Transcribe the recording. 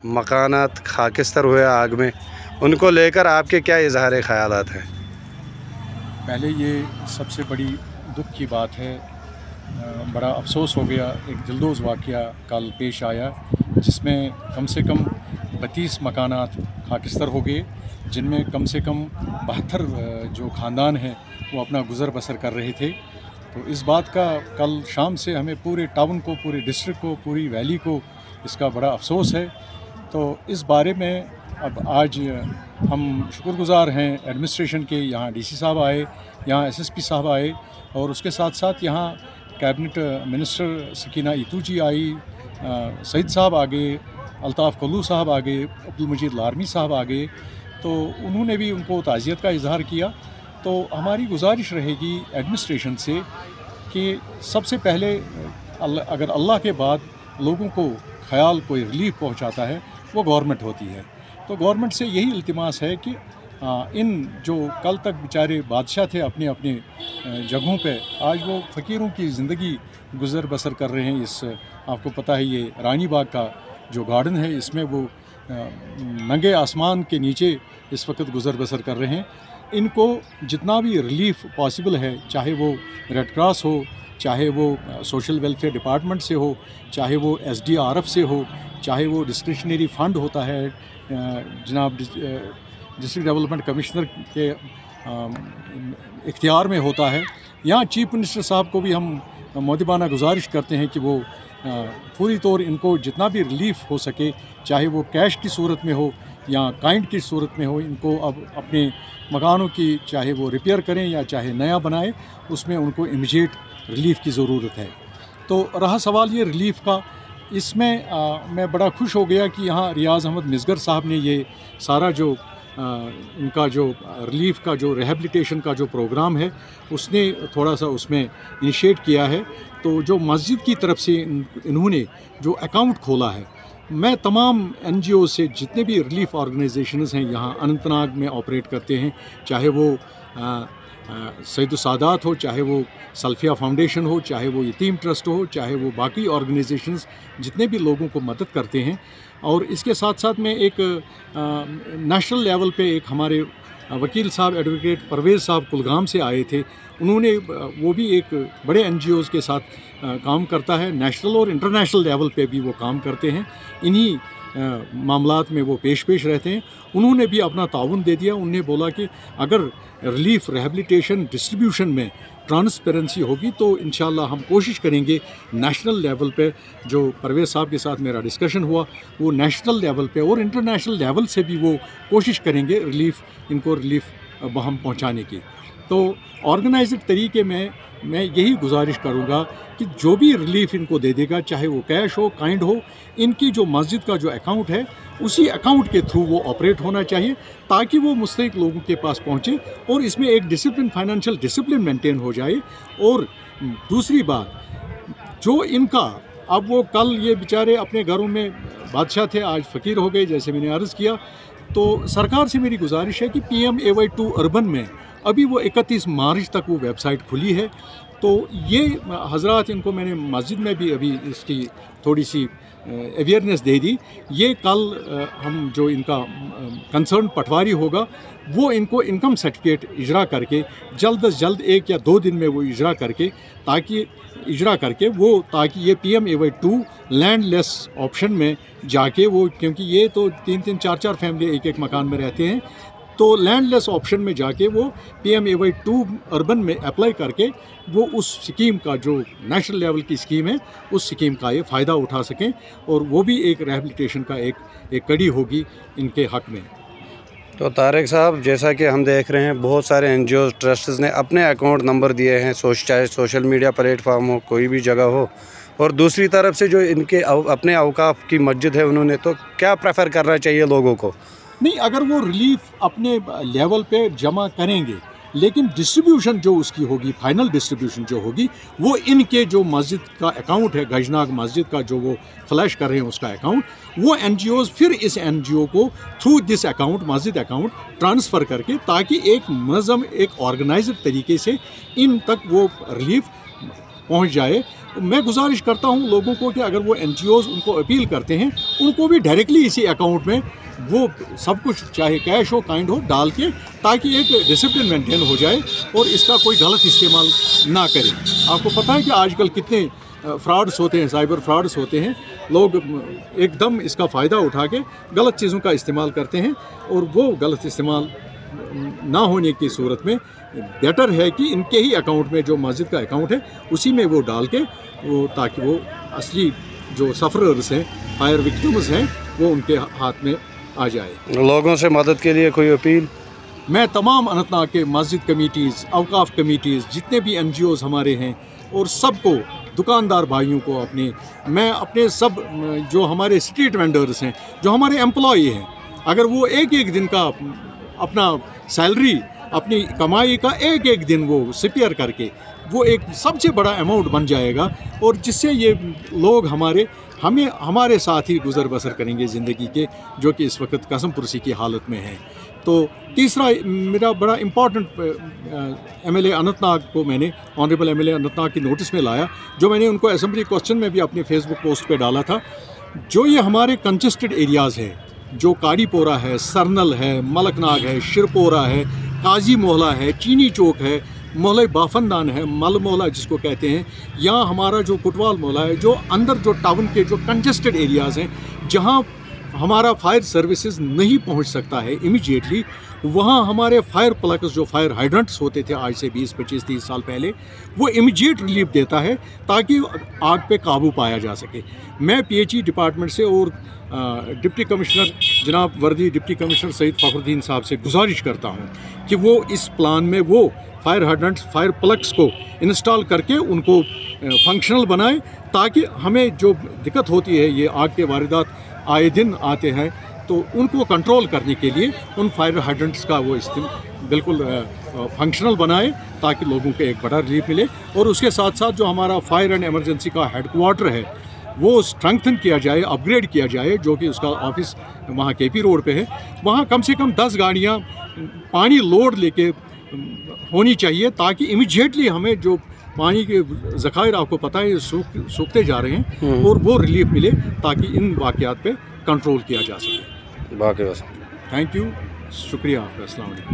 मकानात खाकिस्तर हुए आग में, उनको लेकर आपके क्या इजहार ख्यालात हैं? पहले ये सबसे बड़ी दुख की बात है। बड़ा अफसोस हो गया, एक दिलदोज़ वाक़या कल पेश आया जिसमें कम से कम 32 मकानात खाकिस्तर हो गए, जिनमें कम से कम 72 जो ख़ानदान हैं वो अपना गुज़र बसर कर रहे थे। तो इस बात का कल शाम से हमें पूरे टाउन को, पूरे डिस्ट्रिक्ट को, पूरी वैली को इसका बड़ा अफसोस है। तो इस बारे में अब आज हम शुक्रगुज़ार हैं एडमिनिस्ट्रेशन के। यहाँ डीसी साहब आए, यहाँ एसएसपी साहब आए, और उसके साथ साथ यहाँ कैबिनेट मिनिस्टर सकीना ईतू जी आई, सईद साहब आ गए, अल्ताफ़ कल्लू साहब आ गए, अब्दुल मजीद लारमी साहब आ गए। तो उन्होंने भी उनको ताज़ियत का इजहार किया। तो हमारी गुजारिश रहेगी एडमिनिस्ट्रेशन से कि सबसे पहले अगर अल्लाह के बाद लोगों को ख्याल कोई रिलीफ पहुंचाता है वो गवर्नमेंट होती है। तो गवर्नमेंट से यही इल्तिमास है कि इन जो कल तक बेचारे बादशाह थे अपने अपने जगहों पे, आज वो फ़कीरों की ज़िंदगी गुज़र बसर कर रहे हैं। इस आपको पता है ये रानी बाग का जो गार्डन है, इसमें वो नंगे आसमान के नीचे इस वक्त गुज़र बसर कर रहे हैं। इनको जितना भी रिलीफ पॉसिबल है, चाहे वो रेड क्रॉस हो, चाहे वो सोशल वेलफेयर डिपार्टमेंट से हो, चाहे वो SDRF से हो, चाहे वो डिस्क्रिशनरी फ़ंड होता है जनाब डिस्ट्रिक्ट डेवलपमेंट कमिश्नर के इख्तियार में होता है। यहाँ चीफ मिनिस्टर साहब को भी हम मोदिबाना गुजारिश करते हैं कि वो पूरी तौर इनको जितना भी रिलीफ हो सके, चाहे वो कैश की सूरत में हो या काइंड की सूरत में हो, इनको अब अपने मकानों की चाहे वो रिपेयर करें या चाहे नया बनाए, उसमें उनको इमीडिएट रिलीफ की ज़रूरत है। तो रहा सवाल ये रिलीफ का, इसमें मैं बड़ा खुश हो गया कि यहाँ रियाज़ अहमद मिसगर साहब ने ये सारा जो इनका जो रिलीफ का जो रिहेबिलिटेशन का जो प्रोग्राम है उसने थोड़ा सा उसमें इनिशिएट किया है। तो जो मस्जिद की तरफ से इन्होंने जो अकाउंट खोला है, मैं तमाम NGO से जितने भी रिलीफ ऑर्गेनाइजेशंस हैं यहाँ अनंतनाग में ऑपरेट करते हैं, चाहे वो सैयद सादात हो, चाहे वो सल्फिया फाउंडेशन हो, चाहे वो यतीम ट्रस्ट हो, चाहे वो बाकी ऑर्गेनाइजेशंस जितने भी लोगों को मदद करते हैं। और इसके साथ साथ में एक नेशनल लेवल पे एक हमारे वकील साहब एडवोकेट परवेज़ साहब कुलगाम से आए थे, उन्होंने वो भी एक बड़े NGOs के साथ काम करता है, नेशनल और इंटरनेशनल लेवल पे भी वो काम करते हैं, इन्हीं मामलात में वो पेश रहते हैं। उन्होंने भी अपना ताउन दे दिया। उन्होंने बोला कि अगर रिलीफ रिहेबिलिटेशन डिस्ट्रीब्यूशन में ट्रांसपेरेंसी होगी तो इंशाल्लाह हम कोशिश करेंगे नेशनल लेवल पे, जो परवेज़ साहब के साथ मेरा डिस्कशन हुआ, वो नेशनल लेवल पे और इंटरनेशनल लेवल से भी वो कोशिश करेंगे इनको रिलीफ हम पहुंचाने की। तो ऑर्गेनाइज्ड तरीके में मैं यही गुजारिश करूंगा कि जो भी रिलीफ इनको दे देगा, चाहे वो कैश हो, काइंड हो, इनकी जो मस्जिद का जो अकाउंट है उसी अकाउंट के थ्रू वो ऑपरेट होना चाहिए ताकि वो मुस्तहिक लोगों के पास पहुंचे और इसमें एक डिसिप्लिन, फाइनेंशियल डिसिप्लिन मेंटेन हो जाए। और दूसरी बात, जो इनका अब वो कल ये बेचारे अपने घरों में बादशाह थे, आज फ़कीर हो गए, जैसे मैंने अर्ज़ किया। तो सरकार से मेरी गुजारिश है कि PMAY2 अर्बन में अभी वो 31 मार्च तक वो वेबसाइट खुली है। तो ये हज़रात, इनको मैंने मस्जिद में भी अभी इसकी थोड़ी सी अवेयरनेस दे दी। ये कल हम जो इनका कंसर्न पटवारी होगा वो इनको इनकम सर्टिफिकेट इजरा करके जल्द अज जल्द 1 या 2 दिन में वो इजरा करके ताकि ये PMAY2 लैंडलेस ऑप्शन में जाके वो, क्योंकि ये तो 3-3, 4-4 फैमिली एक मकान में रहते हैं, तो लैंडलेस ऑप्शन में जाके वो PMAY2 अर्बन में अप्लाई करके वो उस स्कीम का, जो नेशनल लेवल की स्कीम है, उस स्कीम का ये फ़ायदा उठा सकें और वो भी एक रिहेबिलिटेशन का एक कड़ी होगी इनके हक़ में। तो तारिक साहब, जैसा कि हम देख रहे हैं बहुत सारे NGOs, ट्रस्ट्स ने अपने अकाउंट नंबर दिए हैं, चाहे सोशल मीडिया प्लेटफार्म हो, कोई भी जगह हो, और दूसरी तरफ से जो इनके अपने औकाफ की मस्जिद है उन्होंने, तो क्या प्रेफर करना चाहिए लोगों को? नहीं, अगर वो रिलीफ अपने लेवल पे जमा करेंगे, लेकिन डिस्ट्रीब्यूशन जो उसकी होगी, फाइनल डिस्ट्रीब्यूशन जो होगी, वो इनके जो मस्जिद का अकाउंट है, गजनाग मस्जिद का जो वो फ्लैश कर रहे हैं उसका अकाउंट, वो NGOs फिर इस NGO को थ्रू दिस अकाउंट, मस्जिद अकाउंट ट्रांसफ़र करके, ताकि एक मुनज़्ज़म, एक ऑर्गेनाइज्ड तरीके से इन तक वो रिलीफ پہنچ جائے. میں گزارش کرتا ہوں لوگوں کو کہ اگر وہ NGOs ان کو اپیل کرتے ہیں ان کو بھی ڈائریکٹلی اسی اکاؤنٹ میں وہ سب کچھ چاہے کیش ہو کائنڈ ہو ڈال کے تاکہ ایک ڈسپلن مینٹین ہو جائے اور اس کا کوئی غلط استعمال نہ کرے. آپ کو پتہ ہے کہ آج کل کتنے فراڈس ہوتے ہیں, سائبر فراڈس ہوتے ہیں. لوگ ایک دم اس کا فائدہ اٹھا کے غلط چیزوں کا استعمال کرتے ہیں اور وہ غلط استعمال نہ ہونے کی صورت میں بیٹر ہے کہ ان کے ہی اکاؤنٹ میں جو مسجد کا اکاؤنٹ ہے اسی میں وہ ڈال کے وہ تاکہ وہ اصلی جو سفررز ہیں فائر وکٹمز ہیں وہ ان کے ہاتھ میں آ جائے. لوگوں سے مدد کے لیے کوئی اپیل؟ میں تمام اننت ناگ کے مسجد کمیٹیز, اوقاف کمیٹیز, جتنے بھی NGOs ہمارے ہیں اور سب کو, دکاندار بھائیوں کو میں اپنے سب جو ہمارے اسٹریٹ وینڈرز ہیں, جو ہمارے امپلائی ہیں, اگر وہ ایک دن کا اپنا سیلری, اپنی کمائی کا ایک دن وہ سپیئر کر کے وہ ایک سب سے بڑا اماؤنٹ بن جائے گا اور جس سے یہ لوگ ہمارے ساتھ ہی گزر بسر کریں گے زندگی کے, جو کہ اس وقت قسم پرسی کی حالت میں ہیں. تو تیسرا میرا بڑا امپورٹنٹ MLA اننت ناگ کو میں نے آنریبل MLA اننت ناگ کی نوٹس میں لایا, جو میں نے ان کو اسمبلی کوسچن میں بھی اپنے فیس بک پوسٹ پہ ڈالا تھا. جو یہ ہمارے کنجسٹڈ ایریاز ہیں, جو کاڑی پورہ ہے, سرنل ہے, ملک ناگ ہے, شرپورہ ہے, قاضی محلہ ہے, چینی چوک ہے, محلہ بافندان ہے, مل محلہ جس کو کہتے ہیں, یا ہمارا جو کٹوال محلہ ہے, جو اندر جو ٹاؤن کے جو کنجسٹڈ ایریاز ہیں جہاں ہمارا فائر سروسز نہیں پہنچ سکتا ہے امیجیٹلی, وہاں ہمارے فائر پلکس جو فائر ہائیڈرنٹس ہوتے تھے آج سے 20, 25, 30 سال پہلے, وہ امیجیٹ ریلیف دیتا ہے تاکہ آگ پہ قابو پایا جا سکے. میں PHE ڈپارٹمنٹ سے اور ڈپٹی کمشنر جناب وردی ڈپٹی کمشنر سعید فخر الدین صاحب سے گزارش کرتا ہوں کہ وہ اس پلان میں وہ فائر ہائیڈرنٹس, فائر پلکس کو انسٹال کر کے ان کو فنکشنل بنائیں تاکہ ہمیں جو دقت ہوتی ہے, یہ آگ کے واردات آئے دن آتے ہیں, تو ان کو کنٹرول کرنے کے لیے ان فائر ہائیڈرنٹس کا وہ بالکل فنکشنل بنائے تاکہ لوگوں کو ایک بڑا ریلیف ملے. اور اس کے ساتھ ساتھ جو ہمارا فائر اینڈ ایمرجنسی کا ہیڈ کوارٹر ہے وہ اسٹرنگتھن کیا جائے, اپ گریڈ کیا جائے, جو کہ اس کا آفس وہاں KP روڈ پہ ہے. وہاں کم سے کم 10 گاڑیاں پانی لوڈ لے کے ہونی چاہیے تاکہ امیجیٹلی ہمیں جو پانی کے ذخائر آپ کو پتہ ہے سوکھتے جا رہے ہیں اور وہ ریلیف ملے تاکہ ان واقعات پہ کنٹرول کیا جا سکے. باقی بس تھینک یو, شکریہ آپ کا. السلام علیکم.